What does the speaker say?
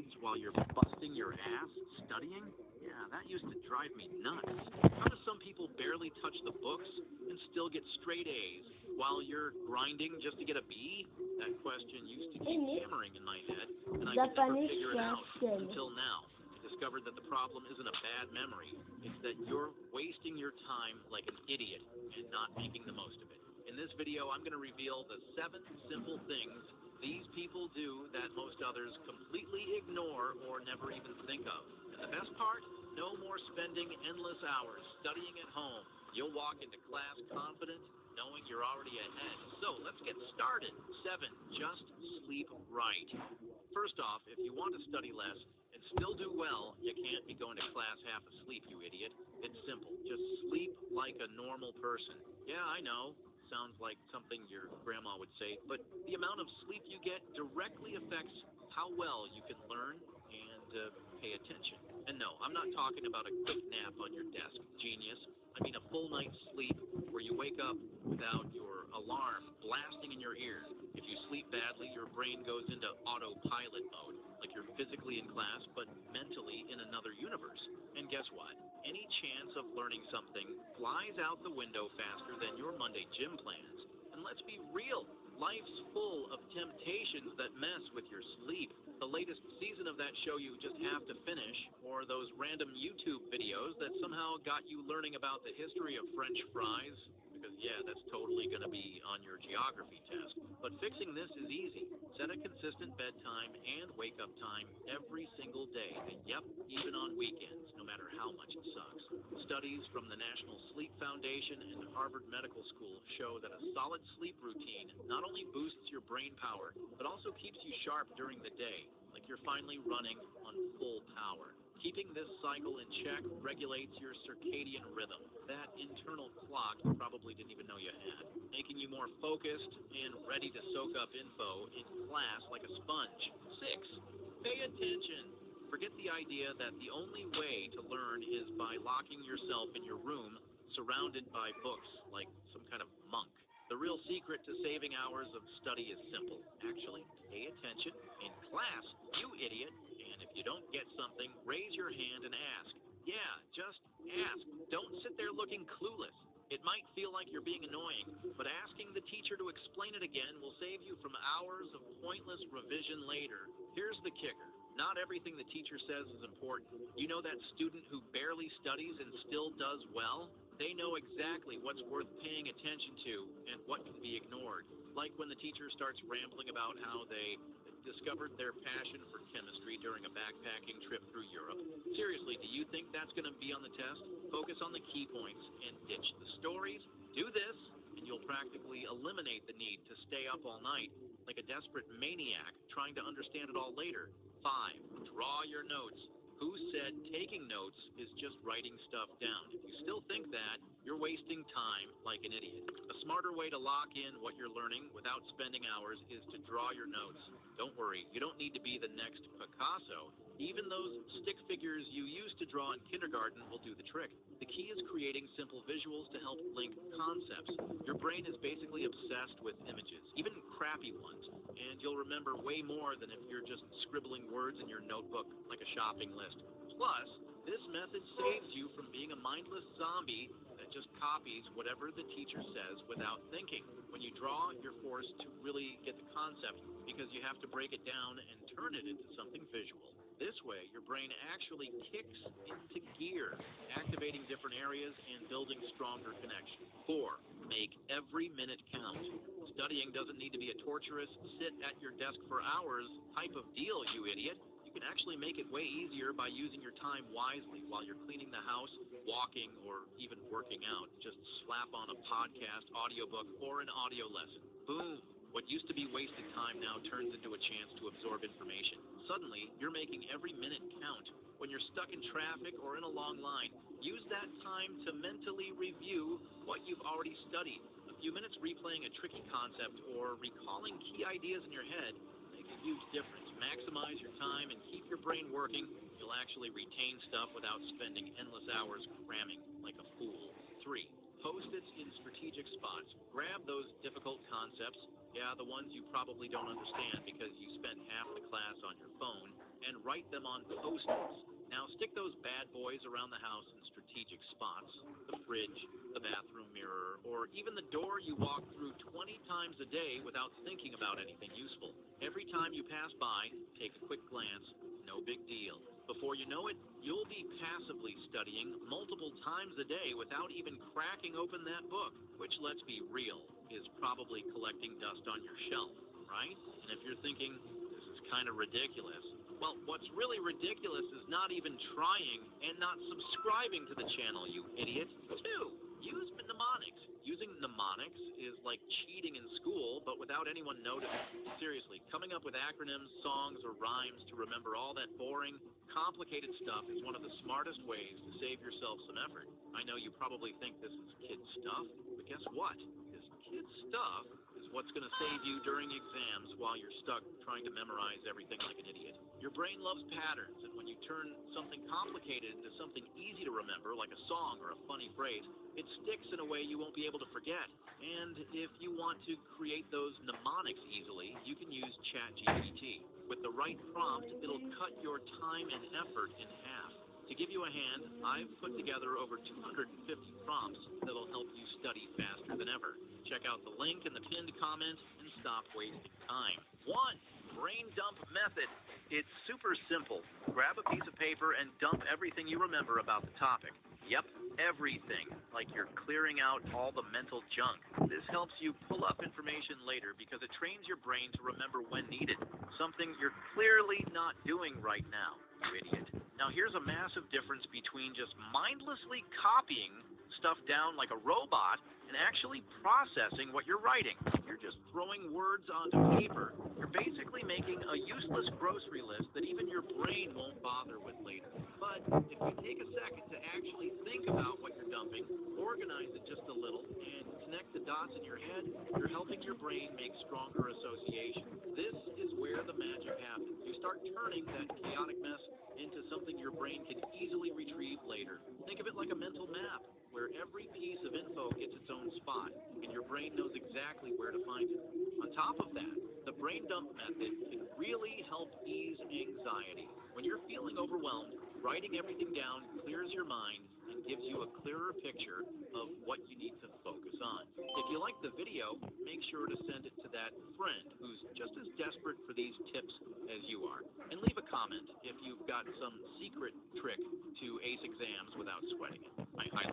grades while you're busting your ass studying? Yeah, that used to drive me nuts. How do some people barely touch the books and still get straight A's while you're grinding just to get a B? That question used to keep hammering in my head, and I could never figure it out until now. I discovered that the problem isn't a bad memory. It's that you're wasting your time like an idiot and not making the most of it. In this video, I'm going to reveal the 7 simple things these people do that most others completely ignore or never even think of. And the best part? No more spending endless hours studying at home. You'll walk into class confident, knowing you're already ahead. So let's get started. 7. Just sleep right. First off, if you want to study less and still do well, you can't be going to class half asleep, you idiot. It's simple. Just sleep like a normal person. Yeah, I know. Sounds like something your grandma would say, but the amount of sleep you get directly affects how well you can learn and pay attention. And no, I'm not talking about a quick nap on your desk, genius. I mean a full night's sleep where you wake up without your alarm blasting in your ear. If you sleep badly, your brain goes into autopilot mode, like you're physically in class, but mentally in another universe. And guess what? Any chance of learning something flies out the window faster than your Monday gym plans. And let's be real, life's full of temptations that mess with your sleep. The latest season of that show you just have to finish, or those random YouTube videos that somehow got you learning about the history of French fries, because yeah, that's totally going to be on your geography test. But fixing this is easy. Set a consistent bedtime and wake-up time every single day. And yep, even on weekends, no matter how much it sucks. Studies from the National Sleep Foundation and Harvard Medical School show that a solid sleep routine not only boosts your brain power, but also keeps you sharp during the day, like you're finally running on full power. Keeping this cycle in check regulates your circadian rhythm, that internal clock you probably didn't even know you had, making you more focused and ready to soak up info in class like a sponge. 6. Pay attention. Forget the idea that the only way to learn is by locking yourself in your room surrounded by books like some kind of monk. The real secret to saving hours of study is simple. Actually, pay attention in class, you idiot. And if you don't get something, raise your hand and ask. Yeah, just ask. Don't sit there looking clueless. It might feel like you're being annoying, but asking the teacher to explain it again will save you from hours of pointless revision later. Here's the kicker. Not everything the teacher says is important. You know that student who barely studies and still does well? They know exactly what's worth paying attention to and what can be ignored. Like when the teacher starts rambling about how they discovered their passion for chemistry during a backpacking trip through Europe. Seriously, do you think that's going to be on the test? Focus on the key points and ditch the stories. Do this, and you'll practically eliminate the need to stay up all night like a desperate maniac trying to understand it all later. 5. Draw your notes. Who said taking notes is just writing stuff down? If you still think that, you're wasting time like an idiot. A smarter way to lock in what you're learning without spending hours is to draw your notes. Don't worry, you don't need to be the next Picasso. Even those stick figures you used to draw in kindergarten will do the trick. The key is creating simple visuals to help link concepts. Your brain is basically obsessed with images, even crappy ones, and you'll remember way more than if you're just scribbling words in your notebook like a shopping list. Plus, this method saves you from being a mindless zombie that just copies whatever the teacher says without thinking. When you draw, you're forced to really get the concept because you have to break it down and turn it into something visual. This way, your brain actually kicks into gear, activating different areas and building stronger connections. 4. Make every minute count. Studying doesn't need to be a torturous, sit at your desk for hours type of deal, you idiot. You can actually make it way easier by using your time wisely while you're cleaning the house, walking, or even working out. Just slap on a podcast, audiobook, or an audio lesson. Boom! What used to be wasted time now turns into a chance to absorb information. Suddenly, you're making every minute count. When you're stuck in traffic or in a long line, use that time to mentally review what you've already studied. A few minutes replaying a tricky concept or recalling key ideas in your head make a huge difference. Maximize your time and keep your brain working. You'll actually retain stuff without spending endless hours cramming like a fool. 3. Post-its in strategic spots. Grab those difficult concepts, the ones you probably don't understand because you spent half the class on your phone, and write them on Post-its. Now stick those bad boys around the house in strategic spots, the fridge, the bathroom mirror, or even the door you walk through 20 times a day without thinking about anything useful. Every time you pass by, take a quick glance, no big deal. Before you know it, you'll be passively studying multiple times a day without even cracking open that book, which, let's be real, is probably collecting dust on your shelf, right? And if you're thinking, this is kind of ridiculous, well, what's really ridiculous is not even trying and not subscribing to the channel, you idiot. 2, use mnemonics. Using mnemonics is like cheating in school, but without anyone noticing. Seriously, coming up with acronyms, songs, or rhymes to remember all that boring, complicated stuff is one of the smartest ways to save yourself some effort. I know you probably think this is kid stuff, but guess what? This kid stuff is what's going to save you during exams while you're stuck trying to memorize everything like an idiot. Your brain loves patterns, and when you turn something complicated into something easy to remember, like a song or a funny phrase, it sticks in a way you won't be able to forget. And if you want to create those mnemonics easily, you can use ChatGPT. With the right prompt, it'll cut your time and effort in half. To give you a hand, I've put together over 250 prompts that'll help you study faster than ever. Check out the link in the pinned comment and stop wasting time. 1. Brain dump method. It's super simple. Grab a piece of paper and dump everything you remember about the topic. Yep, everything, like you're clearing out all the mental junk. This helps you pull up information later because it trains your brain to remember when needed, something you're clearly not doing right now, you idiot. Now here's a massive difference between just mindlessly copying stuff down like a robot and actually processing what you're writing. You're just throwing words onto paper. You're basically making a useless grocery list that even your brain won't bother with later. But if you take a second to actually think about what you're dumping, organize it just a little, and connect the dots in your head, you're helping your brain make stronger associations. This is where the magic happens. You start turning that chaotic mess into something your brain can easily retrieve later. Think of it like a mental map, where every piece of info gets its own spot, and your brain knows exactly where to find it. On top of that, the brain dump method can really help ease anxiety. When you're feeling overwhelmed, writing everything down clears your mind and gives you a clearer picture of what you need to focus on. If you like the video, make sure to send it to that friend who's just as desperate for these tips as you are. And leave a comment if you've got some secret trick to ace exams without sweating it. I highly